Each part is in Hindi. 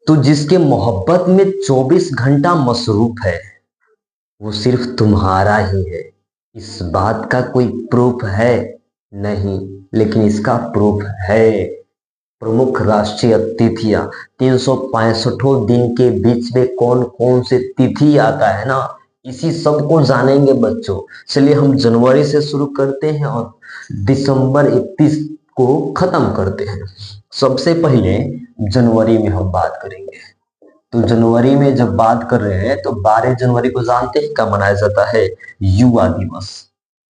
तो जिसके मोहब्बत में 24 घंटा मसरूफ है वो सिर्फ तुम्हारा ही है। इस बात का कोई प्रूफ है नहीं, लेकिन इसका प्रूफ है। प्रमुख राष्ट्रीय तिथियां 365 दिन के बीच में कौन कौन से तिथि आता है ना, इसी सब को जानेंगे बच्चों। चलिए हम जनवरी से शुरू करते हैं और दिसंबर 31 को खत्म करते हैं। सबसे पहले जनवरी में हम बात करेंगे। तो जनवरी में जब बात कर रहे हैं तो 12 जनवरी को जानते हैं क्या मनाया जाता है? युवा दिवस।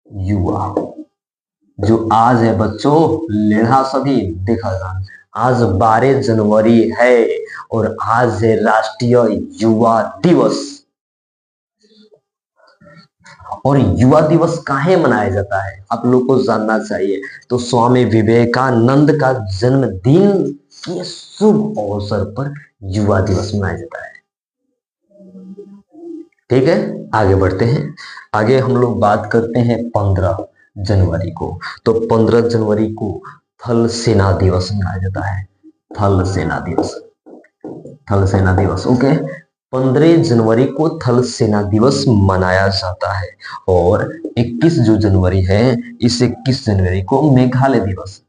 युवा जो आज है बच्चों, लेढ़ा सभी देखा जान, आज 12 जनवरी है और आज है राष्ट्रीय युवा दिवस। और युवा दिवस काहे मनाया जाता है आप लोग को जानना चाहिए। तो स्वामी विवेकानंद का जन्मदिन के शुभ अवसर पर युवा दिवस मनाया जाता है। ठीक है, आगे बढ़ते हैं। आगे हम लोग बात करते हैं 15 जनवरी को। तो 15 जनवरी को थल सेना दिवस मनाया जाता है। थल सेना दिवस, थल सेना दिवस। ओके, 15 जनवरी को थल सेना दिवस मनाया जाता है। और 21 जो जनवरी है, इस 21 जनवरी को मेघालय दिवस,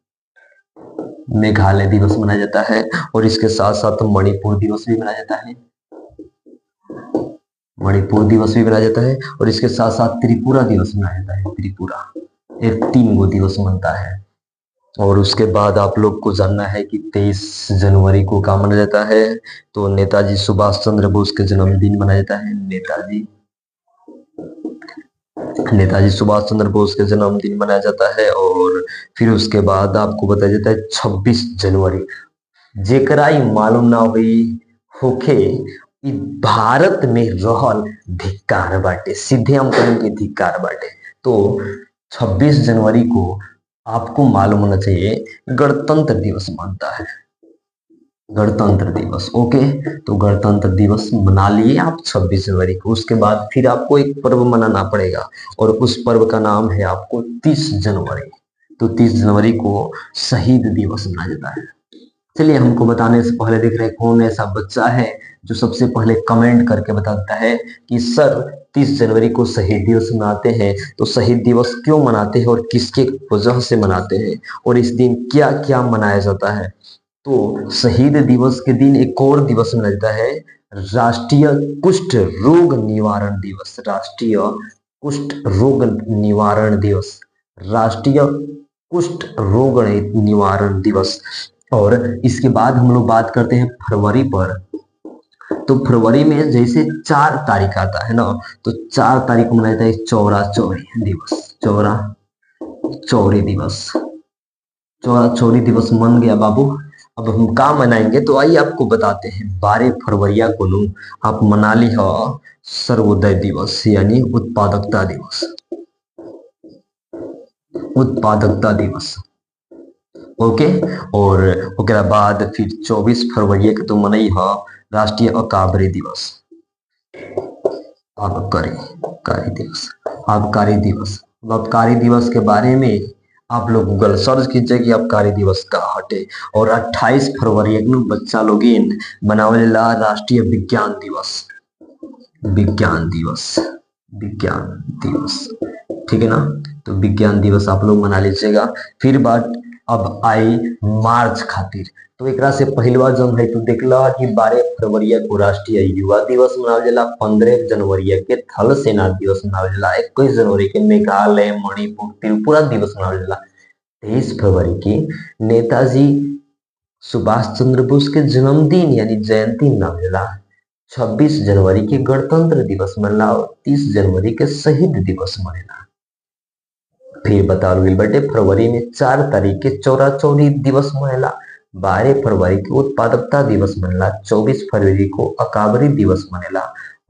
मेघालय दिवस मनाया जाता है। और इसके साथ साथ मणिपुर दिवस भी मनाया जाता है, मणिपुर दिवस भी मनाया जाता है। और इसके साथ साथ त्रिपुरा दिवस मनाया जाता है। त्रिपुरा, ये 3 गो दिवस मनता है। और उसके बाद आप लोग को जानना है कि 23 जनवरी को क्या मनाया जाता है? तो नेताजी सुभाष चंद्र बोस के जन्मदिन मनाया जाता है। नेताजी सुभाष चंद्र बोस के जन्मदिन मनाया जाता है। और फिर उसके बाद आपको बताया जाता है 26 जनवरी, जेकरा ही मालूम ना हुई होखे भारत में रहल धिक्कार बाटे, सीधे हम कहेंगे धिक्कार बाटे। तो 26 जनवरी को आपको मालूम होना चाहिए गणतंत्र दिवस मानता है। गणतंत्र दिवस, ओके। तो गणतंत्र दिवस मना लिए आप 26 जनवरी को। उसके बाद फिर आपको एक पर्व मनाना पड़ेगा और उस पर्व का नाम है आपको 30 जनवरी। तो 30 जनवरी को शहीद दिवस मनाया जाता है। चलिए हमको बताने से पहले देख रहे हैं कौन ऐसा बच्चा है जो सबसे पहले कमेंट करके बताता है कि सर 30 जनवरी को शहीद दिवस मनाते हैं, तो शहीद दिवस क्यों मनाते हैं और किसके वजह से मनाते हैं और इस दिन क्या क्या मनाया जाता है। तो शहीद दिवस के दिन एक और दिवस मनाया जाता है, राष्ट्रीय कुष्ठ रोग निवारण दिवस। राष्ट्रीय कुष्ठ रोग निवारण दिवस, राष्ट्रीय कुष्ठ रोग निवारण दिवस। और इसके बाद हम लोग बात करते हैं फरवरी पर। तो फरवरी में जैसे 4 तारीख आता है ना, तो 4 तारीख को मनाया जाता है चौरा चौरी दिवस। चौरा चौरी दिवस, चौरा चौरी दिवस मन गया बाबू। अब हम क्या मनाएंगे तो आइए आपको बताते हैं। 12 फरवरी को आप मना ली हो सर्वोदय दिवस, यानी उत्पादकता दिवस। उत्पादकता दिवस, ओके। और उसके बाद फिर 24 फरवरी के तो मनई है राष्ट्रीय अकाबरी दिवस, आबकारी दिवस, आबकारी दिवस। आबकारी दिवस के बारे में आप लोग गूगल सर्च कीजिए कि आबकारी दिवस का हटे। और 28 फरवरी को बच्चा लोग बनावेला राष्ट्रीय विज्ञान दिवस। विज्ञान दिवस, विज्ञान दिवस, ठीक है ना। तो विज्ञान दिवस आप लोग मना लीजिएगा। फिर बात अब आई मार्च खातिर। तो एक से पहलवा जन है तो देखला कि 12 फरवरी को राष्ट्रीय युवा दिवस मनावल जाला, 15 जनवरी के थल सेना दिवस मनावल जाला, 21 जनवरी के मेघालय मणिपुर त्रिपुरा दिवस मनावल जाला, 23 फरवरी की नेताजी सुभाष चंद्र बोस के जन्मदिन यानी जयंती मनावल जाला, 26 जनवरी के गणतंत्र दिवस मनेला और 30 जनवरी के शहीद दिवस मनेला। फिर बता रही बेटे फरवरी में 4 तारीख के चौरा चौरी दिवस मनेला, 12 फरवरी को उत्पादकता दिवस मनेला, 24 फरवरी को अकाबरी दिवस मनेला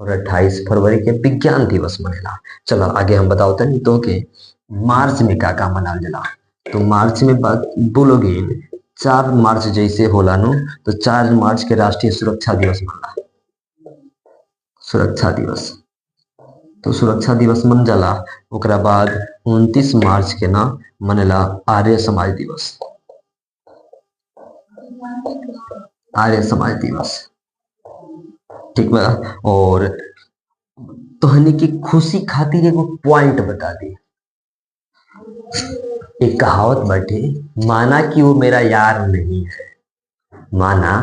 और 28 फरवरी के विज्ञान दिवस मनेला। चलो आगे हम बताओ नहीं तो के मार्च में क्या मनाल जाला। तो मार्च में बात बोलोगे 4 मार्च जैसे होला नो, तो 4 मार्च के राष्ट्रीय सुरक्षा दिवस मनेला, सुरक्षा दिवस। तो सुरक्षा दिवस मन जाला। ओकरा बाद 29 मार्च के ना मनेला आर्य समाज दिवस, आर्य समाज दिवस। ठीक बा। और तोहनी की खुशी खातिर एगो पॉइंट बता दी। एक कहावत बाटे, माना कि वो मेरा यार नहीं है, माना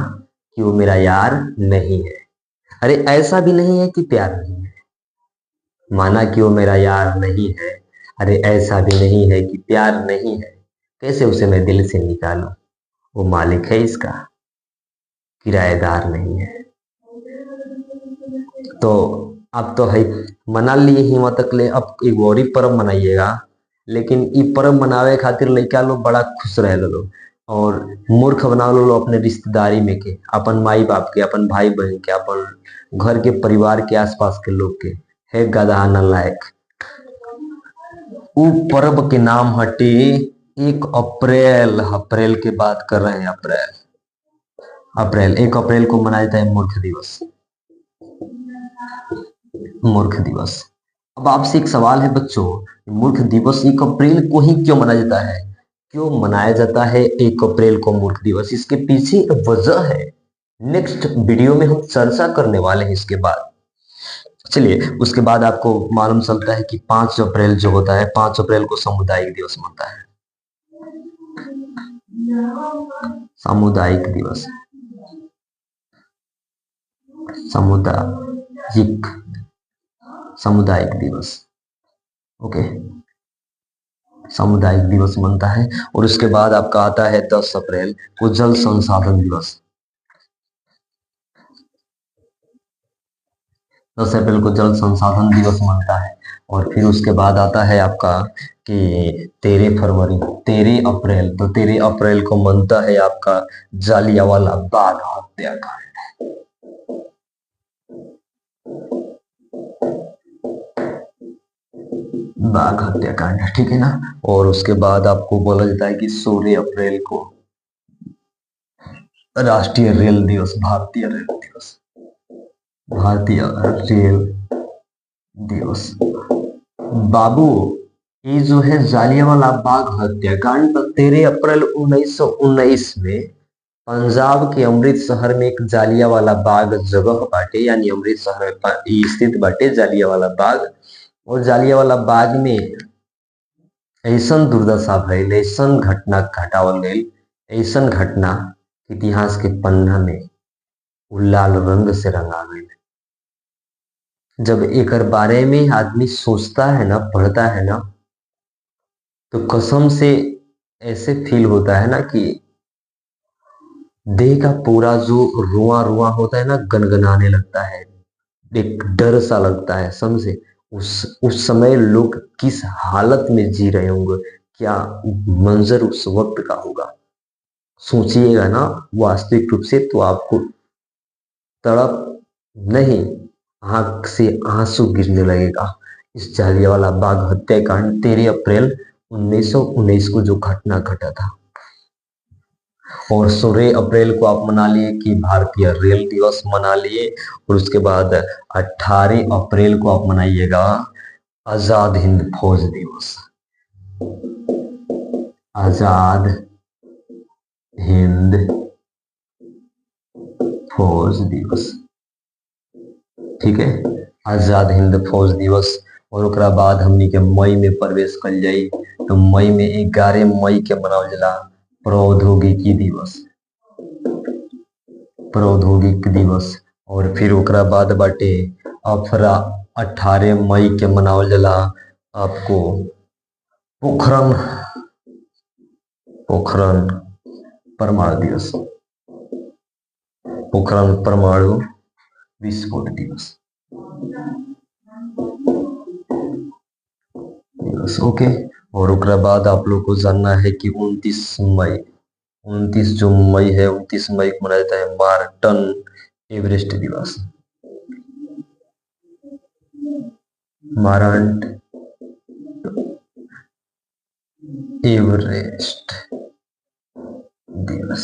कि वो मेरा यार नहीं है। अरे ऐसा भी नहीं है कि प्यार नहीं है। माना कि वो मेरा यार नहीं है, अरे ऐसा भी नहीं है कि प्यार नहीं है। कैसे उसे मैं दिल से निकालूं? वो मालिक है इसका, किराएदार नहीं है। तो अब तो है, मना लिए हिम्मत तक ले, अब एक और ही पर्व मनाइएगा। लेकिन ई पर्व मनावे खातिर लइका लोग बड़ा खुश रहे लोग, और मूर्ख बना लो अपने रिश्तेदारी में के, अपन माई बाप के, अपन भाई बहन के, अपन घर के परिवार के आसपास के लोग के। है गधा नालायक। उ पर्व के नाम हटे 1 अप्रैल। अप्रैल की बात कर रहे हैं, अप्रैल। अप्रैल 1 अप्रैल को मनाया जाता है मूर्ख दिवस। मूर्ख दिवस। अब आपसे एक सवाल है बच्चों, मूर्ख दिवस 1 अप्रैल को ही क्यों मनाया जाता है? क्यों मनाया जाता है 1 अप्रैल को मूर्ख दिवस? इसके पीछे वजह है, नेक्स्ट वीडियो में हम चर्चा करने वाले हैं इसके बाद। चलिए, उसके बाद आपको मालूम चलता है कि 5 अप्रैल जो होता है, 5 अप्रैल को सामुदायिक दिवस मनता है। सामुदायिक दिवस, सामुदायिक, सामुदायिक दिवस। ओके, सामुदायिक दिवस मनता है। और उसके बाद आपका आता है 10 अप्रैल को जल संसाधन दिवस। 10 अप्रैल को जल संसाधन दिवस मनता है। और फिर उसके बाद आता है आपका कि 13 फरवरी, 13 अप्रैल, तो 13 अप्रैल को मनता है आपका जालियांवाला बाग हत्याकांड। बाघ हत्याकांड, ठीक है ना। और उसके बाद आपको बोला जाता है कि 16 अप्रैल को राष्ट्रीय रेल दिवस, भारतीय रेल दिवस, भारतीय रेल दिवस। बाबू, ये जो है जालियांवाला बाग हत्याकांड, तो 13 अप्रैल 1919 में पंजाब के अमृतसर में एक जालियांवाला बाग जगह बाटे, यानी अमृतसर में स्थित बाटे जालियांवाला बाग। और जालियांवाला बाग में ऐसन दुर्दशा भइल, ऐसन घटना घटावल गई, ऐसन घटना इतिहास के पन्ना में उ लाल रंग से रंगा गई। जब एकर बारे में आदमी सोचता है ना, पढ़ता है ना, तो कसम से ऐसे फील होता है ना कि देह का पूरा जो रुआ रुआ होता है ना, गनगनाने लगता है। एक डर सा लगता है, समझे? उस समय लोग किस हालत में जी रहे होंगे, क्या मंजर उस वक्त का होगा। सोचिएगा ना वास्तविक रूप से, तो आपको तड़प नहीं, आंख से आंसू गिरने लगेगा। इस जालियांवाला बाग हत्याकांड 13 अप्रैल 1919 को जो घटना घटा था। और 16 अप्रैल को आप मना लिए कि भारतीय रेल दिवस मना लिए। और उसके बाद 18 अप्रैल को आप मनाइएगा आजाद हिंद फौज दिवस। आजाद हिंद फौज दिवस, ठीक है, आजाद हिंद फौज दिवस। और ओकरा बाद हमनी के मई में प्रवेश कर जाई, तो मई में 11 मई के मनावल जाला प्रौद्योगिकी दिवस, प्रौद्योगिकी दिवस। और फिर ओकरा बाद बाटे अफरा 18 मई के मनावल जाला आपको पोखरण, पोखरण परमाणु दिवस, पोखरण परमाणु विस्फोट दिवस, दिवस। ओके। और ओकरा बाद आप लोग को जानना है कि 29 मई, 29 जो मई है, 29 मई को मनाया जाता है मार्टन एवरेस्ट दिवस, मार्टन एवरेस्ट दिवस।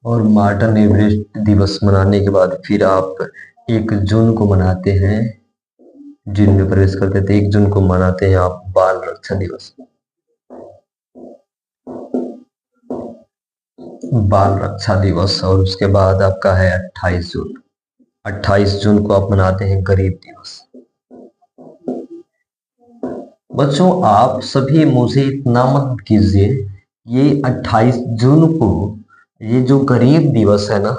और मार्टन एवरेस्ट दिवस मनाने के बाद फिर आप 1 जून को मनाते हैं, जून में प्रवेश करते थे, 1 जून को मनाते हैं आप बाल रक्षा दिवस, बाल रक्षा दिवस। और उसके बाद आपका है 28 जून, 28 जून को आप मनाते हैं गरीब दिवस। बच्चों आप सभी मुझे इतना मत कीजिए, ये 28 जून को ये जो गरीब दिवस है ना,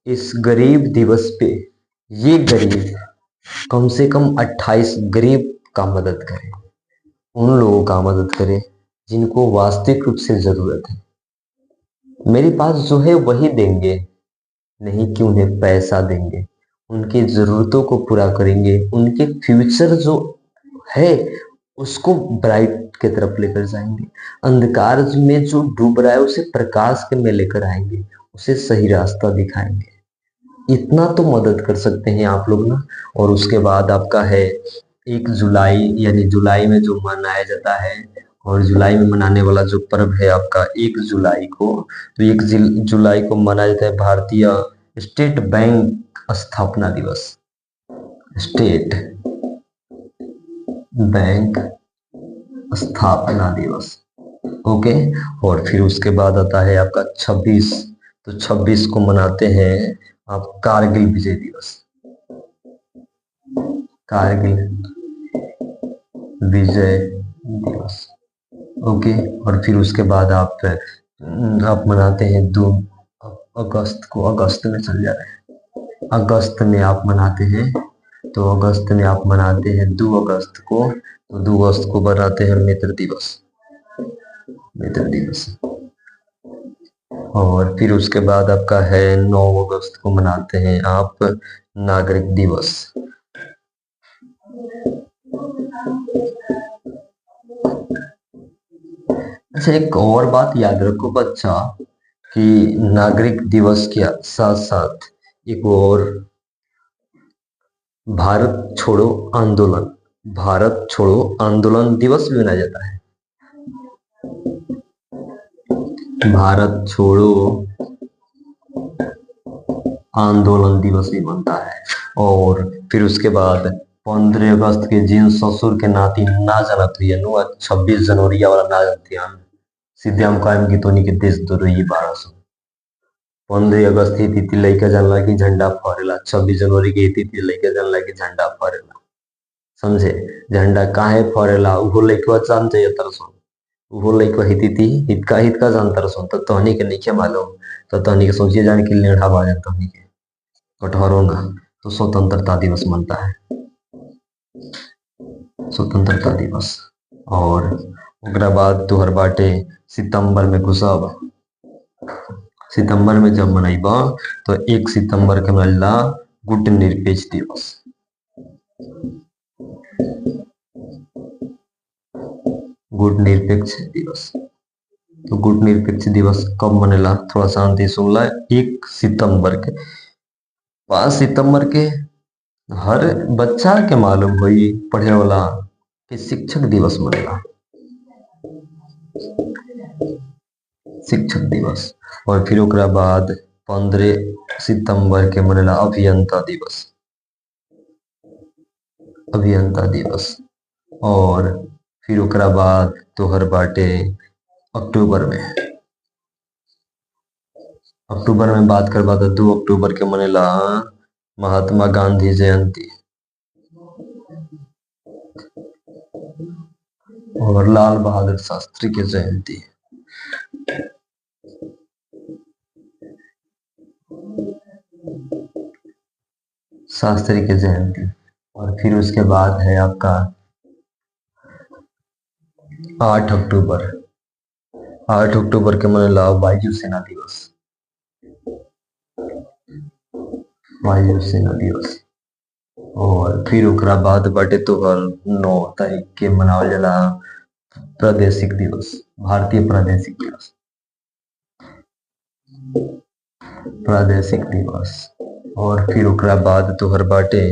इस गरीब दिवस पे ये गरीब कम से कम 28 गरीब का मदद करें, उन लोगों का मदद करें जिनको वास्तविक रूप से जरूरत है। मेरे पास जो है वही देंगे, नहीं कि उन्हें पैसा देंगे, उनकी जरूरतों को पूरा करेंगे, उनके फ्यूचर जो है उसको ब्राइट की तरफ लेकर जाएंगे, अंधकार में जो डूब रहा है उसे प्रकाश के में लेकर आएंगे, उसे सही रास्ता दिखाएंगे। इतना तो मदद कर सकते हैं आप लोग ना। और उसके बाद आपका है 1 जुलाई, यानी जुलाई में जो मनाया जाता है, और जुलाई में मनाने वाला जो पर्व है आपका 1 जुलाई को, तो 1 जुलाई को मनाया जाता है भारतीय स्टेट बैंक स्थापना दिवस। स्टेट बैंक स्थापना दिवस, ओके। और फिर उसके बाद आता है आपका 26, तो 26 को मनाते हैं आप कारगिल विजय दिवस। कारगिल विजय दिवस, ओके। और फिर उसके बाद आप मनाते हैं 2 अगस्त को, अगस्त में चल जा रहे हैं, अगस्त में आप मनाते हैं, तो अगस्त में आप मनाते हैं 2 अगस्त को, तो 2 अगस्त को बनाते हैं मित्र दिवस, मित्र दिवस। और फिर उसके बाद आपका है 9 अगस्त को मनाते हैं आप नागरिक दिवस। अच्छा एक और बात याद रखो बच्चा, कि नागरिक दिवस के साथ साथ एक और भारत छोड़ो आंदोलन, भारत छोड़ो आंदोलन दिवस भी मनाया जाता है। भारत छोड़ो आंदोलन दिवस भी बनता है। और फिर उसके बाद 15 अगस्त के जिन ससुर के नाती ना जानत हुई, 26 जनवरी वाला ना जानती हम सीधे हम कायम की तोनी के देश दो रही 1200। 15 अगस्त ही तिथि लइका जानला कि झंडा फहरेला, 26 जनवरी के तिथि लइका जानला कि झंडा फहरेला, समझे। झंडा काहे फहरेला उहो लइकवा जानते तरसन, उहो लइकवा हितका जान तरसन, तो तहनी के नहीं मालूम, तो तहनी के सोचिए जान कि लेढ़ा बाजन तहनी के कटहरो ना। तो स्वतंत्रता दिवस मनता है, स्वतंत्रता दिवस। और ओकरा बाद तोहर बाटे सितंबर में घुसब, सितंबर में जब मनाइबा तो 1 सितंबर के मनला गुट निरपेक्ष दिवस। गुट निरपेक्ष दिवस, तो गुट निरपेक्ष दिवस कब मनेला, थोड़ा शांति सुन ला। 1 सितंबर के, 5 सितंबर के हर बच्चा के मालूम हुई पढ़े वाला कि शिक्षक दिवस मनेला, शिक्षक दिवस। और फिर ओकरा बाद 15 सितंबर के मनेला अभियंता दिवस, अभियंता दिवस। और फिर ओकरा बाद तोहर बाटे अक्टूबर में, अक्टूबर में बात करबा तो 2 अक्टूबर के मनेला महात्मा गांधी जयंती और लाल बहादुर शास्त्री की जयंती। शास्त्री की जयंती। और फिर उसके बाद है आपका 8 अक्टूबर, 8 अक्टूबर के मनेला वायुसेना दिवस, वायुसेना दिवस। और फिर ओकरा बाद बाटे तोहर 9 तारीख के मनावल जाला प्रादेशिक दिवस, भारतीय प्रादेशिक दिवस, प्रादेशिक दिवस। और फिर ओकरा बाद तोहर बाटे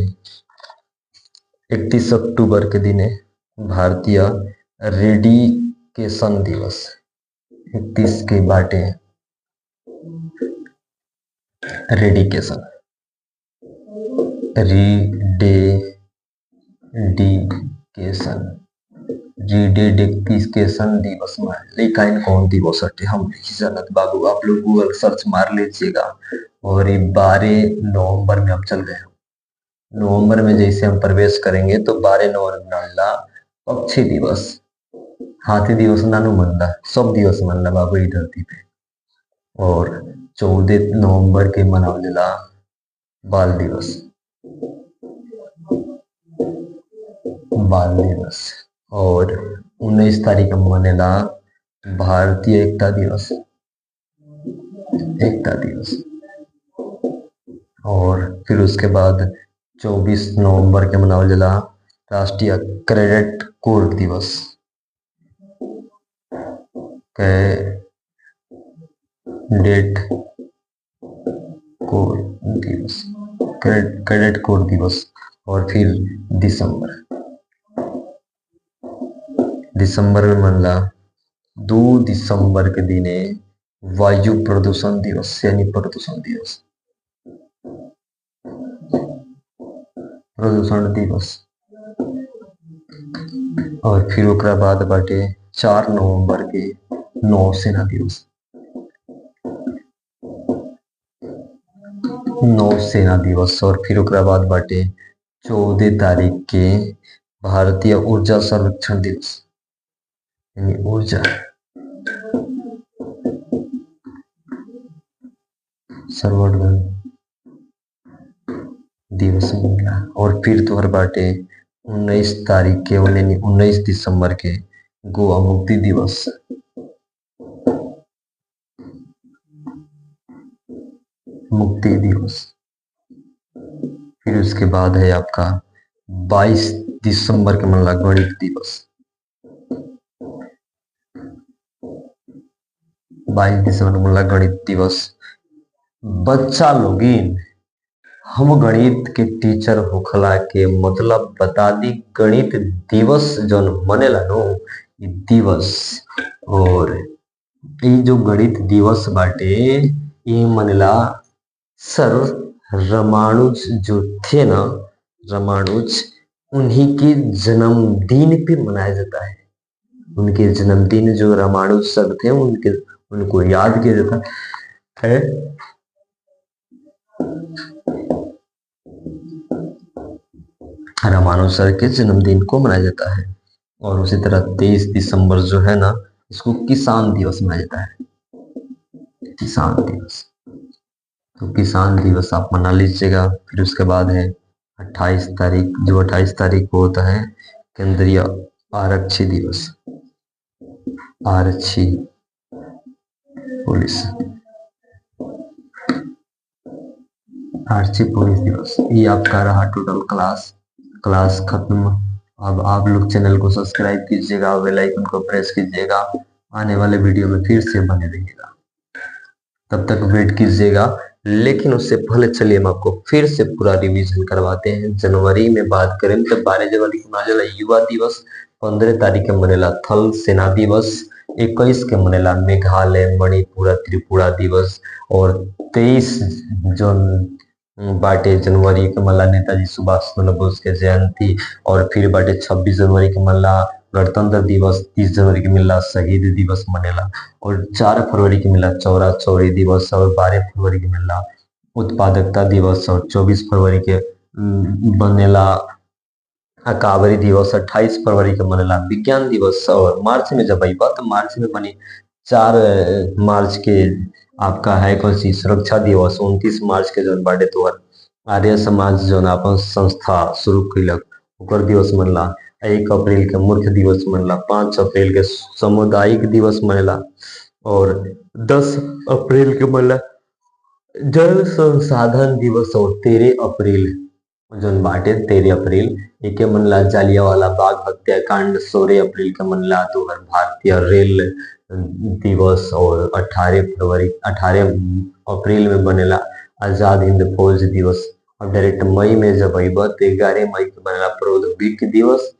31 अक्टूबर के दिने भारतीय रेडिकेशन दिवस, 31 के बाटे रेडिकेशन, रिडेडिकेशन दिवस में लेकिन कौन दिवस हटे हम नहीं जानत बाबू, आप लोग गूगल सर्च मार लीजिएगा। और ये 12 नवंबर में अब चल गए। नवंबर में जैसे हम प्रवेश करेंगे तो 12 नवंबर पक्षी दिवस, हाथी दिवस नानू मनला, सब दिवस मनला बाबू ई धरती पे। और 14 नवंबर के मनावला बाल दिवस, बाल दिवस। और 19 तारीख को मनेला भारतीय एकता दिवस, एकता दिवस। और फिर उसके बाद 24 नवंबर के मनावला राष्ट्रीय क्रेडिट कोर दिवस, कैडेट कोर दिवस, कैडेट कोर दिवस। और फिर दिसंबर, दिसंबर में मनला 2 दिसंबर के दिने वायु प्रदूषण दिवस यानी प्रदूषण दिवस, प्रदूषण दिवस। और फिर ओकरा बाद बाटे 4 नवंबर के नौसेना दिवस, नौसेना दिवस। और फिर ओकरा बाद बाटे 14 तारीख के भारतीय ऊर्जा संरक्षण दिवस यानी ऊर्जा संवर्धन दिवस मिला। और फिर तोहर बाटे 19 तारीख के यानी 19 दिसंबर के गोवा मुक्ति दिवस, मुक्ति दिवस। फिर उसके बाद है आपका 22 दिसंबर के मनला गणित दिवस, 22 दिसंबर के मनला गणित दिवस। बच्चा लोगिन, हम गणित के टीचर होखला के मतलब बता दी गणित दिवस जौन मनेला नो इ दिवस। और इ जो गणित दिवस बाटे ये मनेला सर रामानुज जो थे ना, रामानुज, उन्हीं के जन्मदिन पे मनाया जाता है। उनके जन्मदिन जो रामानुज सर थे उनके उनको याद किया जाता है। रामानुज सर के जन्मदिन को मनाया जाता है। और उसी तरह 23 दिसंबर जो है ना, इसको किसान दिवस मनाया जाता है, किसान दिवस। तो किसान दिवस आप मना लीजिएगा। फिर उसके बाद है 28 तारीख, जो 28 तारीख को होता है केंद्रीय आरक्षी दिवस, आरक्षी पुलिस, आरक्षी पुलिस दिवस। ये आपका रहा टोटल क्लास खत्म। अब आप लोग चैनल को सब्सक्राइब कीजिएगा, बेल आइकन को प्रेस कीजिएगा, आने वाले वीडियो में फिर से बने रहिएगा। तब तक वेट कीजिएगा। लेकिन उससे पहले चलिए हम आपको फिर से पूरा रिवीजन करवाते हैं। जनवरी में बात करें तो 12 जनवरी को मनाला युवा दिवस, 15 तारीख के मनेला थल सेना दिवस, 21 के मनेला मेघालय मणिपुर त्रिपुरा दिवस। और 23 जून बाटे जनवरी के मल्ला नेताजी सुभाष चंद्र बोस के जयंती। और फिर बाटे 26 जनवरी के मल्ला गणतंत्र दिवस, 30 जनवरी के मिला शहीद दिवस मनेला। और 4 फरवरी के मिला चौरा चौरी दिवस। और 12 फरवरी के मिला उत्पादकता दिवस। और 24 फरवरी के बनेला काबरी दिवस। 28 फरवरी के मनेला विज्ञान दिवस। और मार्च में जब आई बात तो मार्च में बनी 4 मार्च के आपका है कौन सी सुरक्षा दिवस। 29 मार्च के जौन बाटे तोहर आर्य समाज जौन अपन संस्था शुरू कैलक ओकर दिवस मनला। 1 अप्रैल के मूर्ख दिवस मनला। 5 अप्रैल के सामुदायिक दिवस मनेला। और 10 अप्रैल के मनला जल संसाधन दिवस। और 13 अप्रैल जौन बाटे 13 अप्रैल एके मनला जालियावाला बाग हत्याकांड। 16 अप्रैल के मनला तोहर भारतीय रेल दिवस। और 18 अप्रैल में बनेला आजाद हिंद फौज दिवस। और डायरेक्ट मई में जब अइबा तो 11 मई के बनेला प्रौद्योगिकी दिवस।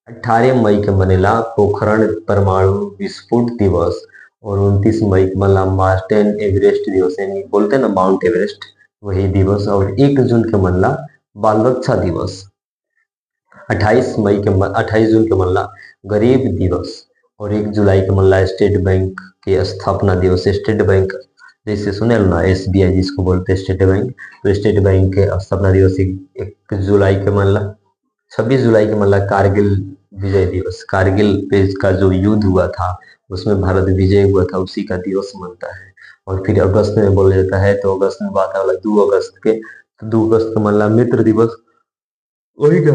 18 मई के बनेला पोखरण परमाणु विस्फोट दिवस। और 29 मई के बनेला माउंटेन एवरेस्ट दिवस, यानी बोलते हैं ना माउंट एवरेस्ट, वही दिवस। और 1 जून के मनला बाल रक्षा दिवस। 28 जून के मनला गरीब दिवस। और 1 जुलाई के मनला स्टेट बैंक के स्थापना दिवस। स्टेट बैंक जैसे सुने लो ना, SBI जिसको बोलते हैं स्टेट बैंक, तो स्टेट बैंक के स्थापना दिवस 1 जुलाई के मनला, 26 जुलाई के मनला कारगिल विजय दिवस, कारगिल पे का जो युद्ध हुआ था उसमें भारत विजय हुआ था, उसी का दिवस मनता है। और फिर अगस्त में बोला जाता है, तो अगस्त में बात वाला 2 अगस्त के, तो 2 अगस्त का मनला मित्र दिवस, वही का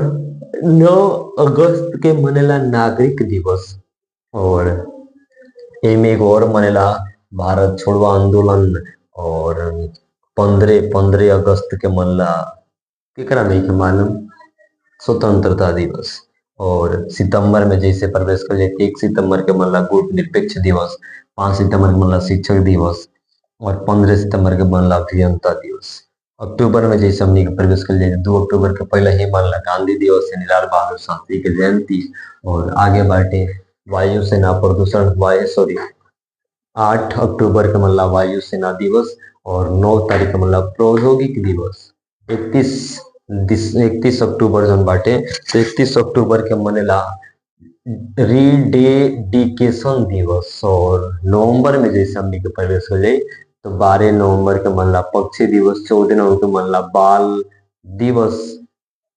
9 अगस्त के मनेला नागरिक दिवस। और एमे एक और मनेला भारत छोड़ो आंदोलन। और 15 अगस्त के मनला केकरा नहीं के मालूम, स्वतंत्रता दिवस। और सितंबर में जैसे प्रवेश कर जाए, 1 सितंबर के मनला गुट निरपेक्ष दिवस, 5 सितंबर के मनला शिक्षक दिवस, और 15 सितंबर के मनला अभियंता दिवस। अक्टूबर में जैसे हमने के प्रवेश कर जाए, 2 अक्टूबर के पहले ही मनला गांधी दिवस यानी लाल बहादुर शास्त्री की जयंती। और आगे बाटे वायुसेना प्रदूषण वायु सॉरी 8 अक्टूबर के मनला वायुसेना दिवस। और 9 तारीख के मनला प्रौद्योगिक दिवस। 31 अक्टूबर जन बाटे, तो 31 अक्टूबर के मनेला रीडेडिकेशन दिवस। और नवंबर में जैसे हमने के प्रवेश हो जाए, तो 12 नवंबर के मनला पक्षी दिवस, 14 नवंबर के मनला बाल दिवस।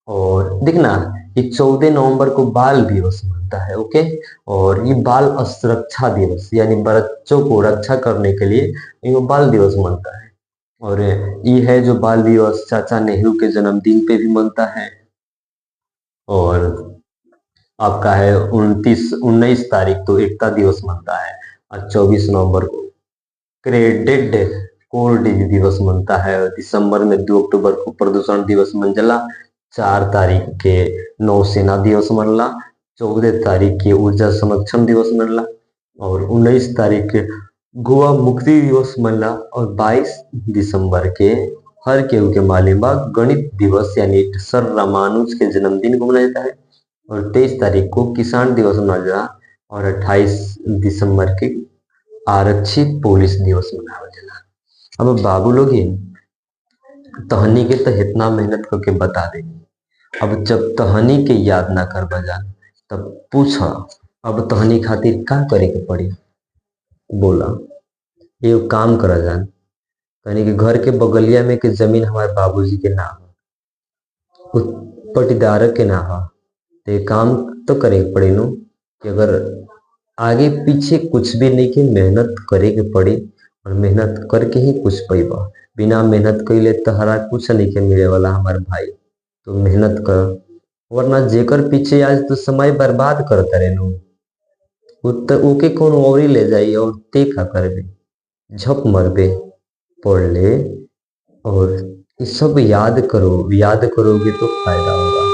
और देखना, ये 14 नवंबर को बाल दिवस मनता है, ओके। और ये बाल सुरक्षा दिवस यानी बच्चों को रक्षा करने के लिए ये बाल दिवस मनता है। और ये है जो बाल दिवस चाचा नेहरू के जन्मदिन पे भी मनता है। और आपका है 19 तारीख तो एकता दिवस मनता है। और 24 नवंबर को क्रेडिट कोल्ड दिवस मनता है। और दिसंबर में 2 अक्टूबर को प्रदूषण दिवस मंजला, 4 तारीख के नौसेना दिवस मनला, 14 तारीख के ऊर्जा संरक्षण दिवस मनला, और 19 तारीख के गोवा मुक्ति दिवस मनला। और 22 दिसंबर के हर केहू के मालूम बा गणित दिवस यानी सर रामानुज के जन्मदिन को मनाया जाता है। और 23 तारीख को किसान दिवस मनाया जाला। और 28 दिसंबर के आरक्षित पुलिस दिवस मनावल जाला। अब बाबू लोग तहनी के तो इतना मेहनत करके बता दे, अब जब तहनी के याद ना कर बजान तब पूछ अब तहनी खातिर का करे के पड़ी। बोला ये काम करा जान, तहनी के घर के बगलिया में के जमीन हमारे बाबूजी के नाम, पटीदार के ना हो, तो ये काम तो करे के पड़ी नु, कि अगर आगे पीछे कुछ भी नहीं के मेहनत करे के पड़ी। और मेहनत करके ही कुछ पैबा, बिना मेहनत कैले तहरा कुछ नहीं के मिले वाला हमारे भाई। तो मेहनत कर, वरना जेकर पीछे आज तो समय बर्बाद करता रहे नु, ओके कौन और ही ले जाई और ते का करबे, झप मरबे। पढ़ ले और ये सब याद करो, याद करोगे तो फायदा होगा।